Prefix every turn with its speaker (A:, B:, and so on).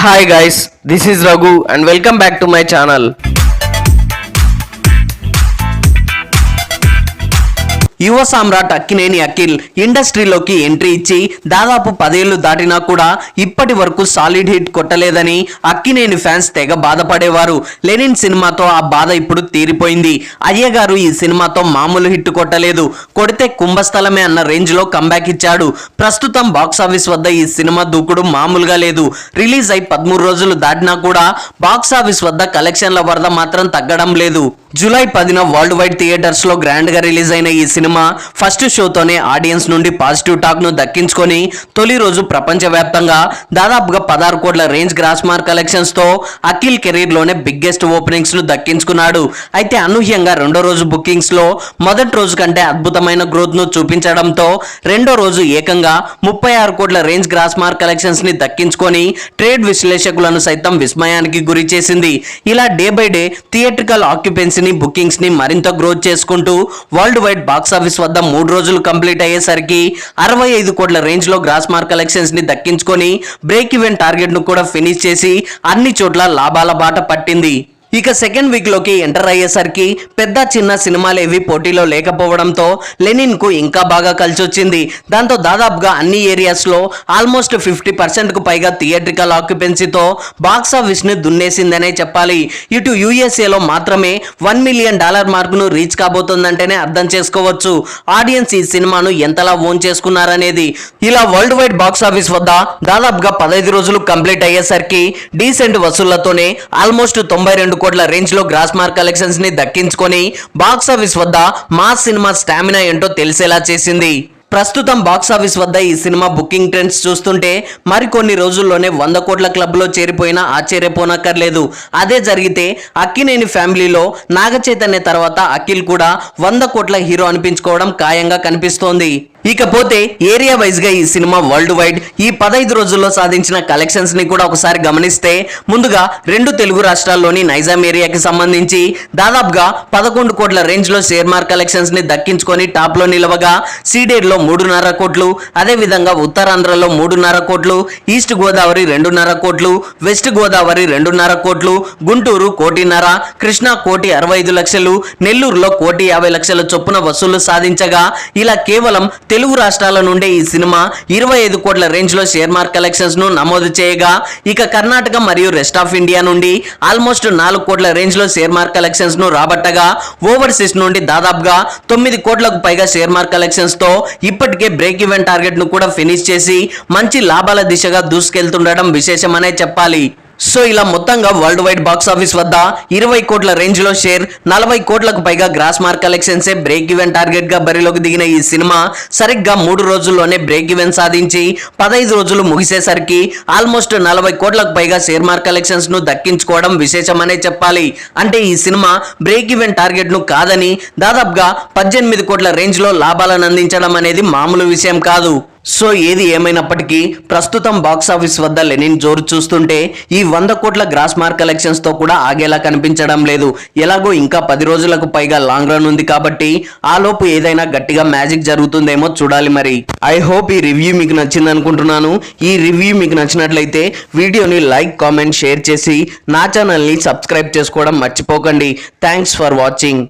A: Hi guys, this is Raghu and welcome back to my channel. యువ సామ్రాట్ అక్కినేని అఖిల్ ఇండస్ట్రీలోకి entry ఇచ్చి దాదాపు 10 ఏళ్లు దాటినా కూడా ఇప్పటి వరకు సాలిడ్ హిట్ కొట్టలేదని అక్కినేని ఫ్యాన్స్ తెగ బాధపడేవారు. లెనిన్ సినిమాతో ఆ బాధ ఇప్పుడు తీరిపోయింది. అయ్యగారు ఈ సినిమాతో మామూలు హిట్ కొట్టలేదు, కొడితే కుంభస్థలమే అన్న రేంజ్ లో కంబ్యాక్ ఇచ్చాడు. ప్రస్తుతం బాక్సాఫీస్ వద్ద ఈ సినిమా దూకుడు మామూలుగా లేదు. రిలీజ్ అయి 13 రోజులు దాటినా కూడా బాక్సాఫీస్ వద్ద కలెక్షన్ల వరద మాత్రం తగ్గడం లేదు. జూలై 10న వరల్డ్ వైడ్ థియేటర్స్ లో గ్రాండ్ గా రిలీజ్ అయిన ఈ సినిమా ఫస్ట్ షోతోనే ఆడియన్స్ నుండి పాజిటివ్ టాక్ ను దక్కించుకొని తొలి రోజు ప్రపంచవ్యాప్తంగా దాదాపుగా 16 కోట్ల రేంజ్ గ్రాస్ మార్క్ కలెక్షన్స్ తో అఖిల్ కెరీర్ లోనే బిగ్గెస్ట్ ఓపెనింగ్స్ ను దక్కించుకున్నాడు. అయితే అనూహ్యంగా రెండో రోజు బుకింగ్స్ లో మొదటి రోజు కంటే అద్భుతమైన గ్రోత్ ను చూపించడంతో రెండో రోజు ఏకంగా 36 కోట్ల రేంజ్ గ్రాస్ మార్క్ కలెక్షన్స్ ని దక్కించుకొని ట్రేడ్ విశ్లేషకులను సైతం విస్మయానికి గురి చేసింది. ఇలా డే బై డే థియేట్రికల్ ఆక్యుపెన్సీని బుకింగ్స్ ని మరింత గ్రోత్ చేసుకుంటూ వరల్డ్ వైడ్ బాక్సాఫీస్ వద్ద 3 రోజులు కంప్లీట్ అయ్యేసరికి 65 కోట్ల రేంజ్ లో గ్రాస్ మార్క్ కలెక్షన్స్ ని దక్కించుకొని బ్రేక్ ఈవెన్ టార్గెట్ ను కూడా ఫినిష్ చేసి అన్ని చోట్ల లాభాల బాట పట్టింది. ఇక సెకండ్ వీక్ లోకి ఎంటర్ అయ్యేసరికి పెద్ద చిన్న సినిమాలు ఏవి పోటీలో లేకపోవడంతో లెనిన్ కు ఇంకా బాగా కలిసొచ్చింది. దాంతో దాదాపుగా అన్ని ఏరియాస్ లో ఆల్మోస్ట్ 50% కు పైగా థియేట్రికల్ ఆక్యుపెన్సీతో బాక్స్ ఆఫీస్ ని దున్నేసిందనే చెప్పాలి. ఇటు USA లో మాత్రమే $1 మిలియన్ మార్క్ ను రీచ్ కాబోతుందంటేనే అర్థం చేసుకోవచ్చు ఆడియన్స్ ఈ సినిమాను ఎంతలా ఓన్ చేసుకున్నారనేది. ఇలా వరల్డ్ వైడ్ బాక్స్ ఆఫీస్ వద్ద దాదాపుగా 15 రోజులు కంప్లీట్ అయ్యేసరికి డీసెంట్ వసూళ్లతోనే ఆల్మోస్ట్ 92 కోట్ల రేంజ్ లో గ్రాస్ మార్క్ కలెక్షన్స్ ని దక్కించుకొని బాక్స్ ఆఫీస్ వద్ద మాస్ సినిమా స్టామినా ఏంటో తెలిసేలా చేసింది. ప్రస్తుతం బాక్సాఫీస్ వద్ద ఈ సినిమా బుకింగ్ ట్రెండ్స్ చూస్తుంటే మరికొన్ని రోజుల్లోనే 100 కోట్ల క్లబ్ లో చేరిపోయినా ఆశ్చర్యపోనక్కర్లేదు. అదే జరిగితే అక్కినేని ఫ్యామిలీలో నాగ చైతన్య తర్వాత అఖిల్ కూడా 100 కోట్ల హీరో అనిపించుకోవడం ఖాయంగా కనిపిస్తోంది. ఇకపోతే ఏరియా వైజ్ గా ఈ సినిమా వరల్డ్ వైడ్ ఈ 15 రోజుల్లో సాధించిన కలెక్షన్స్ ని కూడా ఒకసారి గమనిస్తే ముందుగా 2 తెలుగు రాష్ట్రాల్లోని నైజాం ఏరియాకి సంబంధించి దాదాపుగా 11 కోట్ల రేంజ్ లో షేర్ మార్క్ కలెక్షన్స్ ని దక్కించుకొని టాప్ లో నిలవగా సీడెడ్ లో 3.5 కోట్లు, అదే విధంగా ఉత్తరాంధ్రలో 3.5 కోట్లు, ఈస్ట్ గోదావరి 2.5 కోట్లు, వెస్ట్ గోదావరి 2.5 కోట్లు, గుంటూరు 1.5 కోటి, కృష్ణా 1.65 లక్షలు, నెల్లూరులో 1.50 లక్షల చొప్పున వసూలు సాధించగా ఇలా కేవలం తెలుగు రాష్ట్రాల నుండి ఈ సినిమా 25 కోట్ల రేంజ్ లో షేర్ మార్క్ కలెక్షన్స్ ను నమోదు చేయగా ఇక కర్ణాటక మరియు రెస్ట్ ఆఫ్ ఇండియా నుండి ఆల్మోస్ట్ 4 కోట్ల రేంజ్ లో షేర్ మార్క్ కలెక్షన్స్ ను రాబట్టగా ఓవర్సీస్ నుండి దాదాపుగా 9 కోట్లకు పైగా షేర్ మార్క్ కలెక్షన్స్ తో ఇప్పటికే బ్రేక్ ఈవెన్ టార్గెట్ ను కూడా ఫినిష్ చేసి మంచి లాభాల దిశగా దూసుకెళ్తుండడం విశేషమనే చెప్పాలి. సో ఇలా మొత్తంగా వరల్డ్ వైడ్ బాక్స్ ఆఫీస్ వద్ద 20 కోట్ల రేంజ్ లో షేర్, 40 కోట్లకు పైగా గ్రాస్ మార్క్ కలెక్షన్సే బ్రేక్ ఈవెన్ టార్గెట్ గా బరిలోకి దిగిన ఈ సినిమా సరిగ్గా 3 రోజుల్లోనే బ్రేక్ ఈవెన్ సాధించి 15 రోజులు ముగిసేసరికి ఆల్మోస్ట్ 40 కోట్లకు పైగా షేర్ మార్క్ కలెక్షన్స్ ను దక్కించుకోవడం విశేషమనే చెప్పాలి. అంటే ఈ సినిమా బ్రేక్ ఈవెన్ టార్గెట్ ను కాదని దాదాపుగా 18 కోట్ల రేంజ్ లో లాభాలను అందించడం అనేది మామూలు విషయం కాదు. సో ఏది ఏమైనప్పటికీ ప్రస్తుతం బాక్స్ ఆఫీస్ వద్ద లెనిన్ జోరు చూస్తుంటే ఈ 100 కోట్ల గ్రాస్ మార్క్ కలెక్షన్స్ తో కూడా ఆగేలా కనిపించడం లేదు. ఎలాగో ఇంకా 10 రోజులకు పైగా లాంగ్ రన్ ఉంది కాబట్టి ఆ లోపు ఏదైనా గట్టిగా మ్యాజిక్ జరుగుతుందేమో చూడాలి. మరి ఐ హోప్ ఈ రివ్యూ మీకు నచ్చింది అనుకుంటున్నాను. ఈ రివ్యూ మీకు నచ్చినట్లయితే వీడియోని లైక్, కామెంట్, షేర్ చేసి నా ఛానల్ని సబ్స్క్రైబ్ చేసుకోవడం మర్చిపోకండి. Thanks for watching.